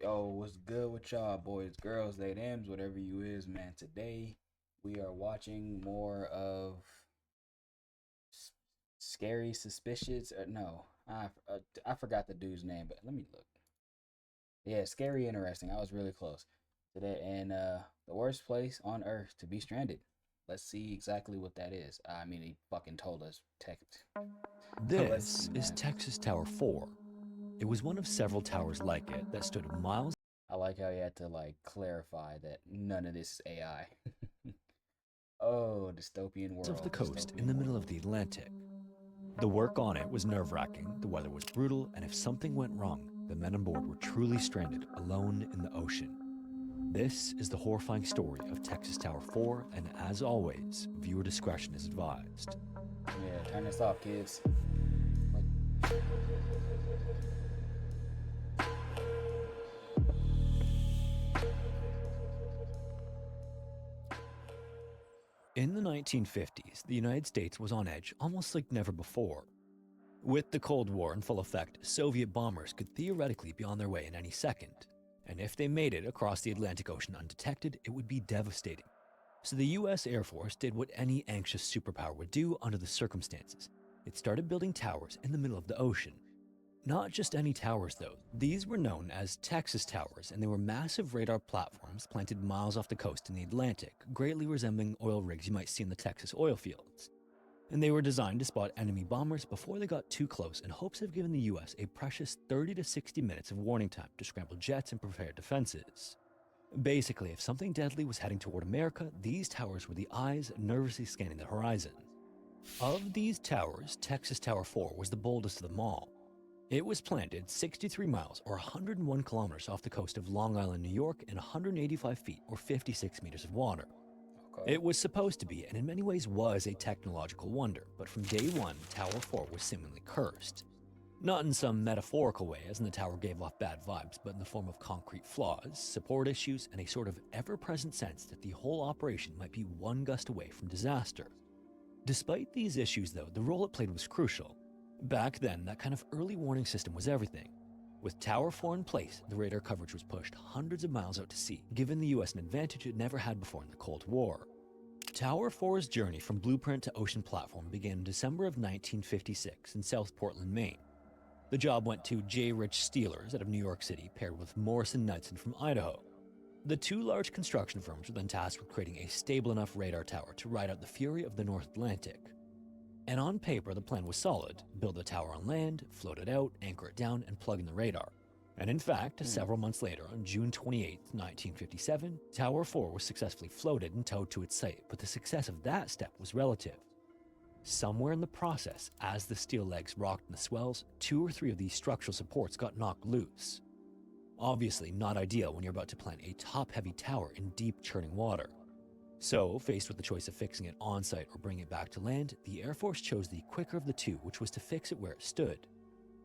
Yo, what's good with y'all, boys, girls, they, thems, whatever you is, man? Today we are watching more of S- Scary Suspicious. No, I forgot the dude's name, but let me look. Yeah, Scary Interesting. I was really close today. And the worst place on earth to be stranded. Let's see exactly what that is. I mean, he fucking told us. Tech. So let's This see, is man. Texas Tower 4. It was one of several towers like it that stood miles I like how you had to like clarify that none of this is AI. Oh, dystopian off the world, coast in dystopian the middle of world. the Atlantic. The work on it was nerve wracking, the weather was brutal, and if something went wrong, the men on board were truly stranded alone in the ocean. This is the horrifying story of Texas Tower 4, and as always, viewer discretion is advised. Yeah, turn this off, kids. Like, In the 1950s, the United States was on edge almost like never before. With the Cold War in full effect, Soviet bombers could theoretically be on their way in any second. And if they made it across the Atlantic Ocean undetected, it would be devastating. So the US Air Force did what any anxious superpower would do under the circumstances. It started building towers in the middle of the ocean. Not just any towers, though. These were known as Texas Towers, and they were massive radar platforms planted miles off the coast in the Atlantic, greatly resembling oil rigs you might see in the Texas oil fields. And they were designed to spot enemy bombers before they got too close in hopes of giving the US a precious 30 to 60 minutes of warning time to scramble jets and prepare defenses. Basically, if something deadly was heading toward America, these towers were the eyes nervously scanning the horizon. Of these towers, Texas Tower 4 was the boldest of them all. It was planted 63 miles or 101 kilometers off the coast of Long Island, New York, in 185 feet or 56 meters of water. okay. It was supposed to be, and in many ways was, a technological wonder, but from day one, Tower 4 was seemingly cursed. Not in some metaphorical way, as in the tower gave off bad vibes, but in the form of concrete flaws, support issues, and a sort of ever present sense that the whole operation might be one gust away from disaster. Despite these issues, though, the role it played was crucial. Back then, that kind of early warning system was everything. With Tower 4 in place, the radar coverage was pushed hundreds of miles out to sea, giving the US an advantage it never had before in the Cold War. Tower 4's journey from blueprint to ocean platform began in December of 1956 in South Portland, Maine. The job went to J. Rich Steelers out of New York City, paired with Morrison Knudsen from Idaho. The two large construction firms were then tasked with creating a stable enough radar tower to ride out the fury of the North Atlantic. And on paper, the plan was solid: build the tower on land, float it out, anchor it down, and plug in the radar. And in fact, Hmm. several months later, on June 28, 1957, Tower 4 was successfully floated and towed to its site, but the success of that step was relative. Somewhere in the process, as the steel legs rocked in the swells, two or three of these structural supports got knocked loose. Obviously, not ideal when you're about to plant a top heavy tower in deep churning water. So, faced with the choice of fixing it on site or bringing it back to land, the Air Force chose the quicker of the two, which was to fix it where it stood.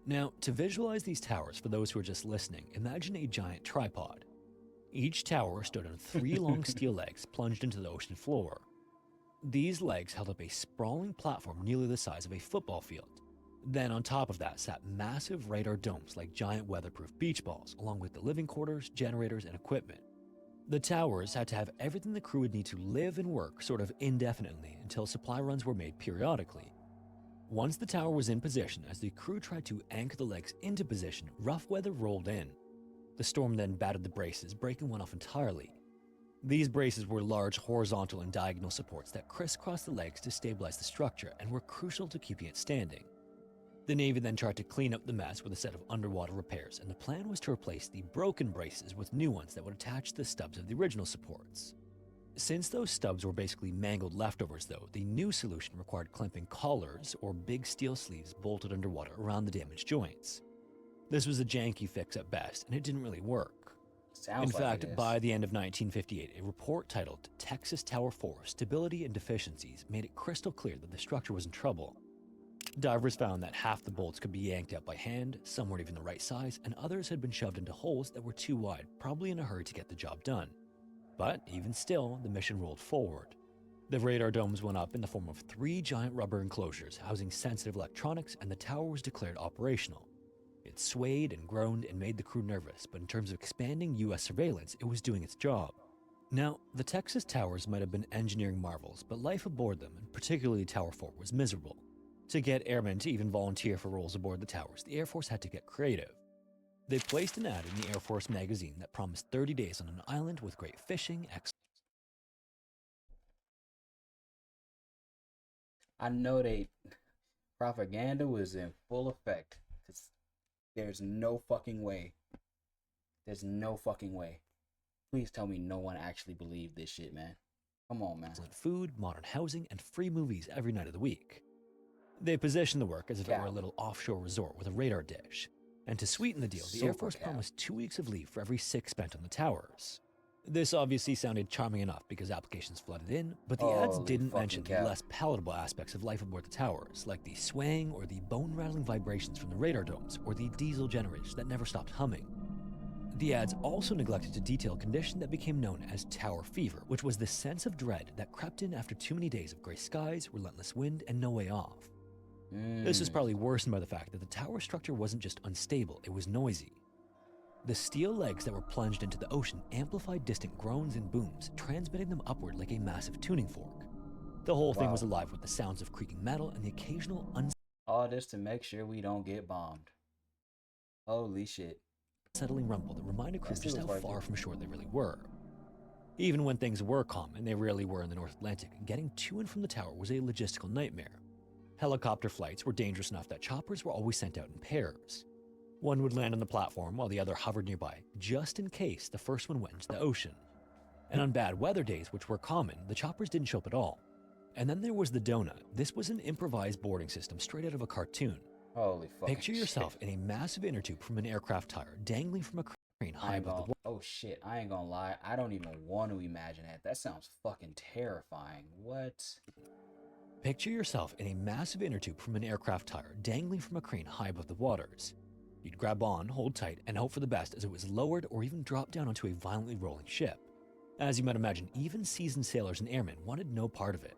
Now, to visualize these towers for those who are just listening, imagine a giant tripod. Each tower stood on three long steel legs plunged into the ocean floor. These legs held up a sprawling platform nearly the size of a football field. Then, on top of that, sat massive radar domes like giant weatherproof beach balls, along with the living quarters, generators, and equipment. The towers had to have everything the crew would need to live and work sort of indefinitely until supply runs were made periodically. Once the tower was in position, as the crew tried to anchor the legs into position, rough weather rolled in. The storm then battered the braces, breaking one off entirely. These braces were large horizontal and diagonal supports that crisscrossed the legs to stabilize the structure and were crucial to keeping it standing. The Navy then tried to clean up the mess with a set of underwater repairs, and the plan was to replace the broken braces with new ones that would attach to the stubs of the original supports. Since those stubs were basically mangled leftovers, though, the new solution required clamping collars or big steel sleeves bolted underwater around the damaged joints. This was a janky fix at best, and it didn't really work. In Sounds like it fact, is. by the end of 1958, a report titled Texas Tower 4 Stability and Deficiencies made it crystal clear that the structure was in trouble. Divers found that half the bolts could be yanked out by hand, some weren't even the right size, and others had been shoved into holes that were too wide, probably in a hurry to get the job done. But even still, the mission rolled forward. The radar domes went up in the form of three giant rubber enclosures housing sensitive electronics, and the tower was declared operational. It swayed and groaned and made the crew nervous, but in terms of expanding US surveillance, it was doing its job. Now, the Texas towers might have been engineering marvels, but life aboard them, and particularly Tower 4, was miserable. To get airmen to even volunteer for roles aboard the towers, the Air Force had to get creative. They placed an ad in the Air Force magazine that promised 30 days on an island with great fishing, I know propaganda was in full effect. 'Cause there's no fucking way. There's no fucking way. Please tell me no one actually believed this shit, man. Come on, man. excellent food, modern housing, and free movies every night of the week. They positioned the work as if it were a little offshore resort with a radar dish. And to sweeten the deal, the Air Force promised 2 weeks of leave for every 6 spent on the towers. This obviously sounded charming enough because applications flooded in, but the ads didn't mention the less palatable aspects of life aboard the towers, like the swaying or the bone-rattling vibrations from the radar domes, or the diesel generators that never stopped humming. The ads also neglected to detail a condition that became known as tower fever, which was the sense of dread that crept in after too many days of grey skies, relentless wind, and no way off. This was probably worsened by the fact that the tower structure wasn't just unstable, it was noisy. The steel legs that were plunged into the ocean amplified distant groans and booms, transmitting them upward like a massive tuning fork. The whole thing was alive with the sounds of creaking metal and the occasional all this to make sure we don't get bombed. Holy shit. unsettling rumble that reminded crew just how far from shore they really were. Even when things were calm, and they rarely were in the North Atlantic, getting to and from the tower was a logistical nightmare. Helicopter flights were dangerous enough that choppers were always sent out in pairs. One would land on the platform while the other hovered nearby, just in case the first one went into the ocean. And on bad weather days, which were common, the choppers didn't show up at all. And then there was the Donut. This was an improvised boarding system straight out of a cartoon. Holy fucking Picture yourself in a massive inner tube from an aircraft tire dangling from a crane high above the water. Oh shit, I ain't gonna lie. I don't even want to imagine that. That sounds fucking terrifying. What? Picture yourself in a massive inner tube from an aircraft tire dangling from a crane high above the waters. You'd grab on, hold tight, and hope for the best as it was lowered or even dropped down onto a violently rolling ship. As you might imagine, even seasoned sailors and airmen wanted no part of it.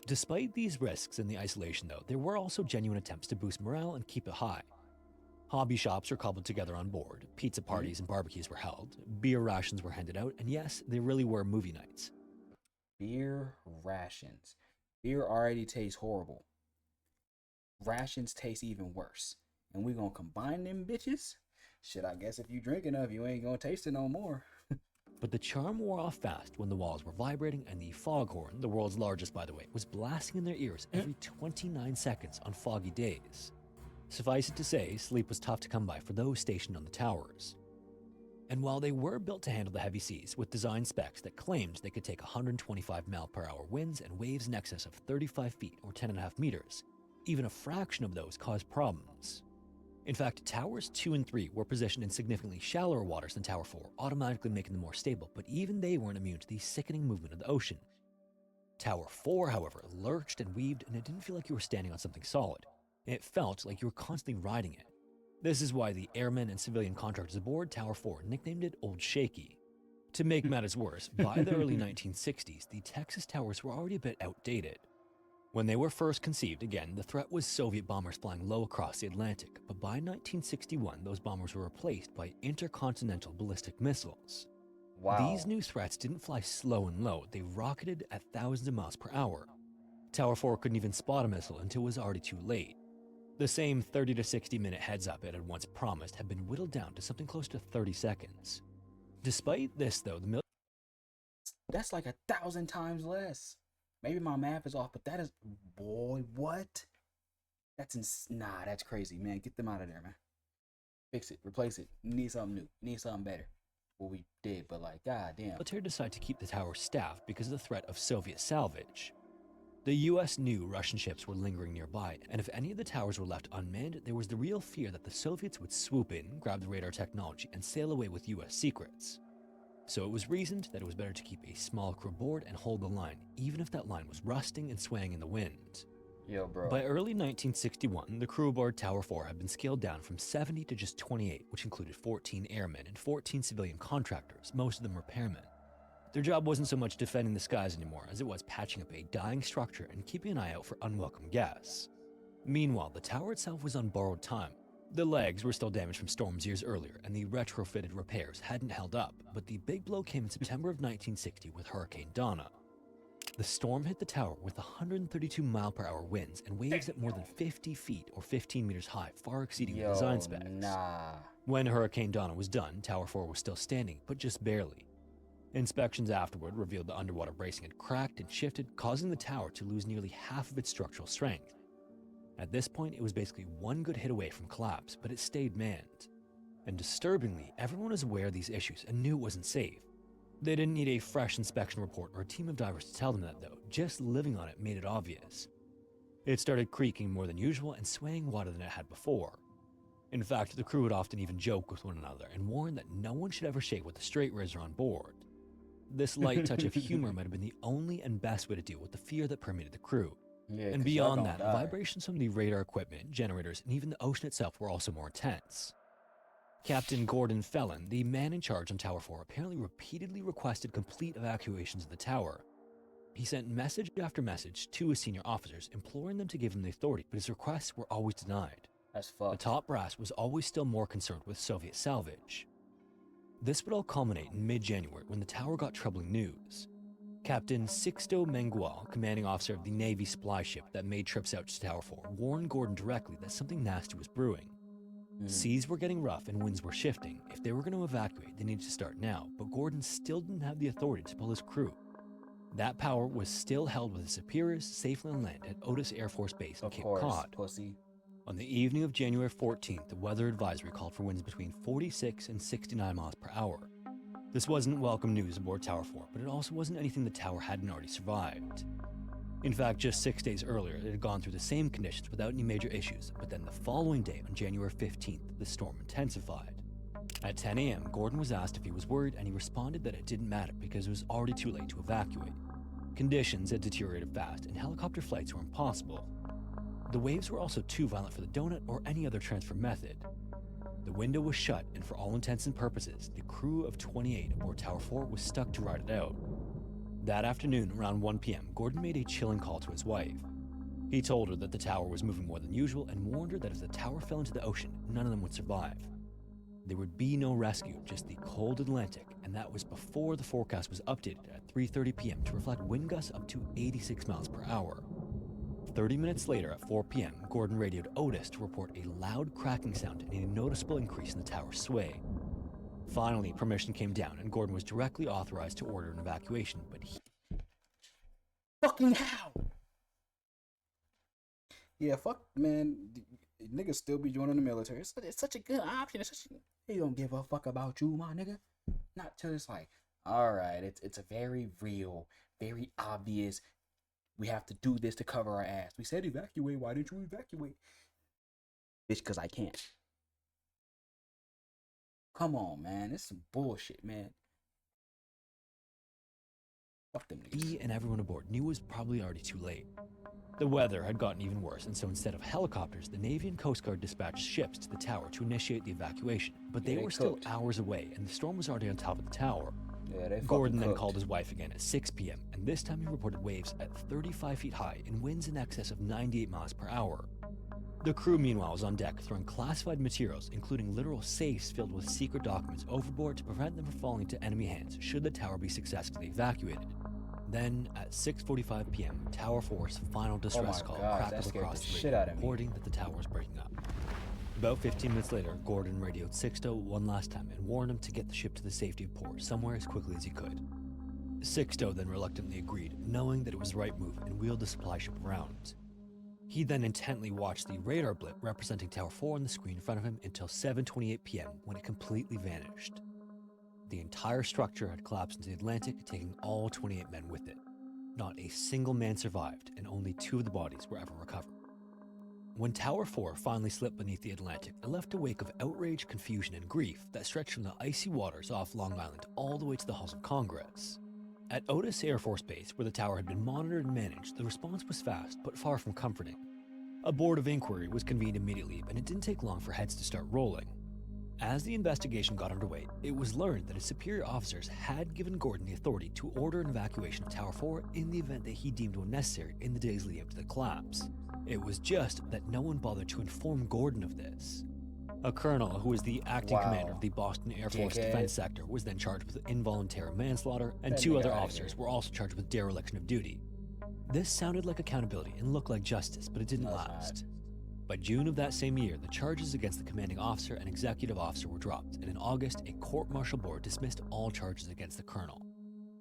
Despite these risks and the isolation, though, there were also genuine attempts to boost morale and keep it high. Hobby shops were cobbled together on board, pizza parties and barbecues were held, beer rations were handed out, and yes, they really were movie nights. Beer rations. Beer already tastes horrible. Rations taste even worse. And we gonna combine them bitches? Shit, I guess if you drink enough, you ain't gonna taste it no more. But the charm wore off fast when the walls were vibrating and the foghorn, the world's largest by the way, was blasting in their ears every 29 seconds on foggy days. Suffice it to say, sleep was tough to come by for those stationed on the towers. And while they were built to handle the heavy seas with design specs that claimed they could take 125 mph winds and waves in excess of 35 feet or 10.5 meters, even a fraction of those caused problems. In fact, Towers 2 and 3 were positioned in significantly shallower waters than Tower 4, automatically making them more stable, but even they weren't immune to the sickening movement of the ocean. Tower 4, however, lurched and weaved, and it didn't feel like you were standing on something solid. It felt like you were constantly riding it. This is why the airmen and civilian contractors aboard Tower 4 nicknamed it Old Shaky. To make matters worse, by the early 1960s, the Texas towers were already a bit outdated. When they were first conceived, again, the threat was Soviet bombers flying low across the Atlantic, but by 1961, those bombers were replaced by intercontinental ballistic missiles. Wow. These new threats didn't fly slow and low, they rocketed at thousands of miles per hour. Tower 4 couldn't even spot a missile until it was already too late. The same 30 to 60 minute heads up it had once promised had been whittled down to something close to 30 seconds. Despite this, though, the That's like 1,000 times less. Maybe my math is off, but that is... Boy, what? Nah, that's crazy, man. Get them out of there, man. Fix it. Replace it. You need something new. You need something better. Well, we did, but like, goddamn. military decided to keep the tower staffed because of the threat of Soviet salvage. The US knew Russian ships were lingering nearby, and if any of the towers were left unmanned, there was the real fear that the Soviets would swoop in, grab the radar technology, and sail away with US secrets. So it was reasoned that it was better to keep a small crew aboard and hold the line, even if that line was rusting and swaying in the wind. Yo, bro. By early 1961, the crew aboard Tower 4 had been scaled down from 70 to just 28, which included 14 airmen and 14 civilian contractors, most of them repairmen. Their job wasn't so much defending the skies anymore as it was patching up a dying structure and keeping an eye out for unwelcome guests. Meanwhile, the tower itself was on borrowed time. The legs were still damaged from storms years earlier, and the retrofitted repairs hadn't held up, but the big blow came in September of 1960 with Hurricane Donna. The storm hit the tower with 132-mile-per-hour winds and waves at more than 50 feet or 15 meters high, far exceeding the design specs. Nah. When Hurricane Donna was done, Tower 4 was still standing, but just barely. Inspections afterward revealed the underwater bracing had cracked and shifted, causing the tower to lose nearly half of its structural strength. At this point, it was basically one good hit away from collapse, but it stayed manned. And disturbingly, everyone was aware of these issues and knew it wasn't safe. They didn't need a fresh inspection report or a team of divers to tell them that, though. Just living on it made it obvious. It started creaking more than usual and swaying wider than it had before. In fact, the crew would often even joke with one another and warn that no one should ever shake with a straight razor on board. This light touch of humor might have been the only and best way to deal with the fear that permeated the crew. Yeah, And beyond that, vibrations from the radar equipment, generators, and even the ocean itself were also more intense. Captain Gordon Fellon, the man in charge on Tower 4, apparently repeatedly requested complete evacuations of the tower. He sent message after message to his senior officers, imploring them to give him the authority, but his requests were always denied. That's fucked. The top brass was always still more concerned with Soviet salvage. This would all culminate in mid-January when the tower got troubling news. Captain Sixto Mengual, commanding officer of the Navy supply ship that made trips out to Tower 4, warned Gordon directly that something nasty was brewing. Seas were getting rough and winds were shifting. If they were going to evacuate, they needed to start now, but Gordon still didn't have the authority to pull his crew. That power was still held with his superiors safely on land at Otis Air Force Base in Cape Cod. Pussy. On the evening of January 14th, the weather advisory called for winds between 46 and 69 miles per hour. This wasn't welcome news aboard Tower 4, but it also wasn't anything the tower hadn't already survived. In fact, just 6 days earlier, it had gone through the same conditions without any major issues, but then the following day, on January 15th, the storm intensified. At 10 a.m., Gordon was asked if he was worried, and he responded that it didn't matter because it was already too late to evacuate. Conditions had deteriorated fast, and helicopter flights were impossible. The waves were also too violent for the donut or any other transfer method. The window was shut, and for all intents and purposes, the crew of 28 aboard Tower 4 was stuck to ride it out. That afternoon, around 1 p.m., Gordon made a chilling call to his wife. He told her that the tower was moving more than usual and warned her that if the tower fell into the ocean, none of them would survive. There would be no rescue, just the cold Atlantic, and that was before the forecast was updated at 3:30 p.m. to reflect wind gusts up to 86 miles per hour. 30 minutes later, at 4 p.m., Gordon radioed Otis to report a loud cracking sound and a noticeable increase in the tower's sway. Finally, permission came down, and Gordon was directly authorized to order an evacuation, but he... Fucking how? Yeah, fuck, man. Niggas still be joining the military. It's such a good option. They don't give a fuck about you, my nigga. Not till it's like, all right, it's a very real, very obvious. We have to do this to cover our ass. We said evacuate. Why didn't you evacuate? Bitch, because I can't. Come on, man. This is some bullshit, man. Fuck them niggas. He and everyone aboard knew it was probably already too late. The weather had gotten even worse, and so instead of helicopters, the Navy and Coast Guard dispatched ships to the tower to initiate the evacuation. But they were still hours away, and the storm was already on top of the tower. Yeah, Gordon then called his wife again at 6 p.m., and this time he reported waves at 35 feet high and winds in excess of 98 miles per hour. The crew, meanwhile, was on deck throwing classified materials, including literal safes filled with secret documents, overboard to prevent them from falling into enemy hands should the tower be successfully evacuated. Then, at 6:45 p.m., Tower 4's final distress call crackled across the radio, reporting that the tower was breaking up. About 15 minutes later, Gordon radioed Sixto one last time and warned him to get the ship to the safety of port somewhere as quickly as he could. Sixto then reluctantly agreed, knowing that it was the right move, and wheeled the supply ship around. He then intently watched the radar blip representing Tower 4 on the screen in front of him until 7:28 p.m. when it completely vanished. The entire structure had collapsed into the Atlantic, taking all 28 men with it. Not a single man survived, and only 2 of the bodies were ever recovered. When Tower 4 finally slipped beneath the Atlantic, it left a wake of outrage, confusion, and grief that stretched from the icy waters off Long Island all the way to the halls of Congress. At Otis Air Force Base, where the tower had been monitored and managed, the response was fast, but far from comforting. A board of inquiry was convened immediately, and it didn't take long for heads to start rolling. As the investigation got underway, it was learned that his superior officers had given Gordon the authority to order an evacuation of Tower 4 in the event that he deemed one necessary in the days leading up to the collapse. It was just that no one bothered to inform Gordon of this. A colonel who was the acting commander of Wow. the Boston Air Force Dickhead. Defense Sector was then charged with involuntary manslaughter, and That 2 nigga other outta officers here. were also charged with dereliction of duty. This sounded like accountability and looked like justice, but it didn't No, it's last. By June of that same year, the charges against the commanding officer and executive officer were dropped, and in August, a court-martial board dismissed all charges against the colonel.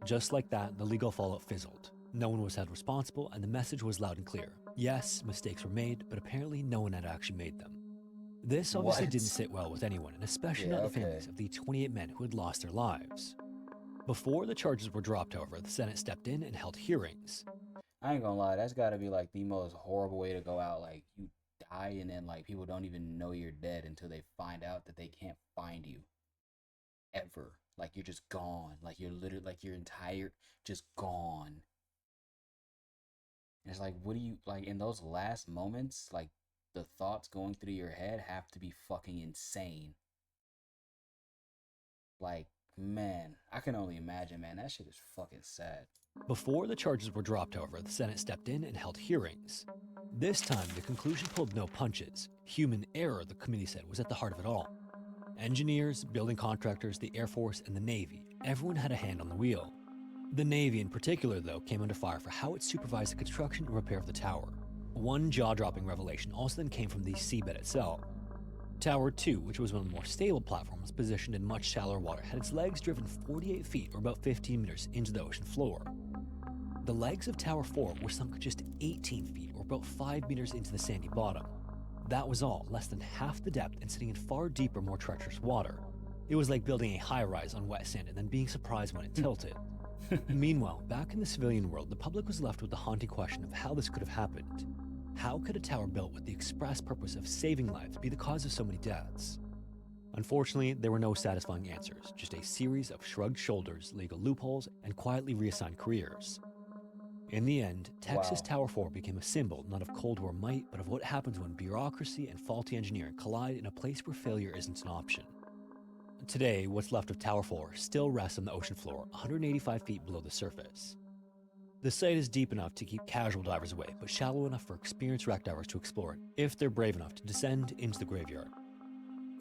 Just like that, the legal fallout fizzled. No one was held responsible, and the message was loud and clear. Yes, mistakes were made, but apparently no one had actually made them. This obviously What? didn't sit well with anyone, and especially Yeah, not the okay. families of the 28 men who had lost their lives. Before the charges were dropped, however, the Senate stepped in and held hearings. I ain't gonna lie, that's gotta be like the most horrible way to go out. Like you die and then like people don't even know you're dead until they find out that they can't find you. Ever. Like you're just gone. Like you're literally like your entire just gone. And it's like what do you like in those last moments, like the thoughts going through your head have to be fucking insane. Like, man, I can only imagine, man. That shit is fucking sad. Before the charges were dropped, however, the Senate stepped in and held hearings. This time, the conclusion pulled no punches. Human error, the committee said, was at the heart of it all. Engineers, building contractors, the Air Force, and the Navy, everyone had a hand on the wheel. The Navy in particular, though, came under fire for how it supervised the construction and repair of the tower. One jaw-dropping revelation also then came from the seabed itself. Tower 2, which was one of the more stable platforms positioned in much shallower water, had its legs driven 48 feet or about 15 meters into the ocean floor. The legs of Tower 4 were sunk just 18 feet or about 5 meters into the sandy bottom. That was all, less than half the depth and sitting in far deeper, more treacherous water. It was like building a high-rise on wet sand and then being surprised when it tilted. Meanwhile, back in the civilian world, the public was left with the haunting question of how this could have happened. How could a tower built with the express purpose of saving lives be the cause of so many deaths? Unfortunately, there were no satisfying answers, just a series of shrugged shoulders, legal loopholes, and quietly reassigned careers. In the end, Texas Wow. Tower 4 became a symbol not of Cold War might, but of what happens when bureaucracy and faulty engineering collide in a place where failure isn't an option. Today, what's left of Tower 4 still rests on the ocean floor, 185 feet below the surface. The site is deep enough to keep casual divers away, but shallow enough for experienced wreck divers to explore it, if they're brave enough to descend into the graveyard.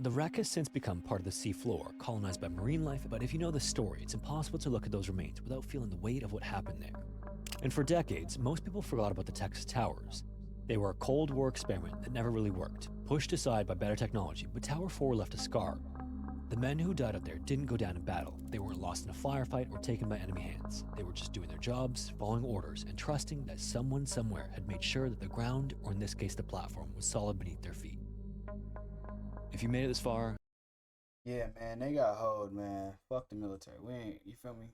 The wreck has since become part of the sea floor, colonized by marine life, but if you know the story, it's impossible to look at those remains without feeling the weight of what happened there. And for decades, most people forgot about the Texas Towers. They were a Cold War experiment that never really worked, pushed aside by better technology, but Tower 4 left a scar. The men who died out there didn't go down in battle. They weren't lost in a firefight or taken by enemy hands. They were just doing their jobs, following orders, and trusting that someone somewhere had made sure that the ground, or in this case the platform, was solid beneath their feet. If you made it this far, Yeah, man, they got hold, man. Fuck the military. We ain't, you feel me?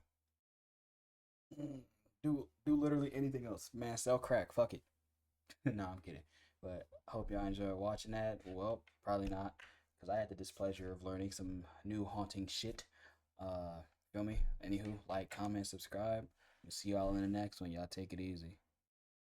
Do literally anything else, man. Sell crack. Fuck it. No, I'm kidding. But I hope y'all enjoyed watching that. Well, probably not, because I had the displeasure of learning some new haunting shit. Feel me? Anywho, like, comment, subscribe. We'll see y'all in the next one. Y'all take it easy.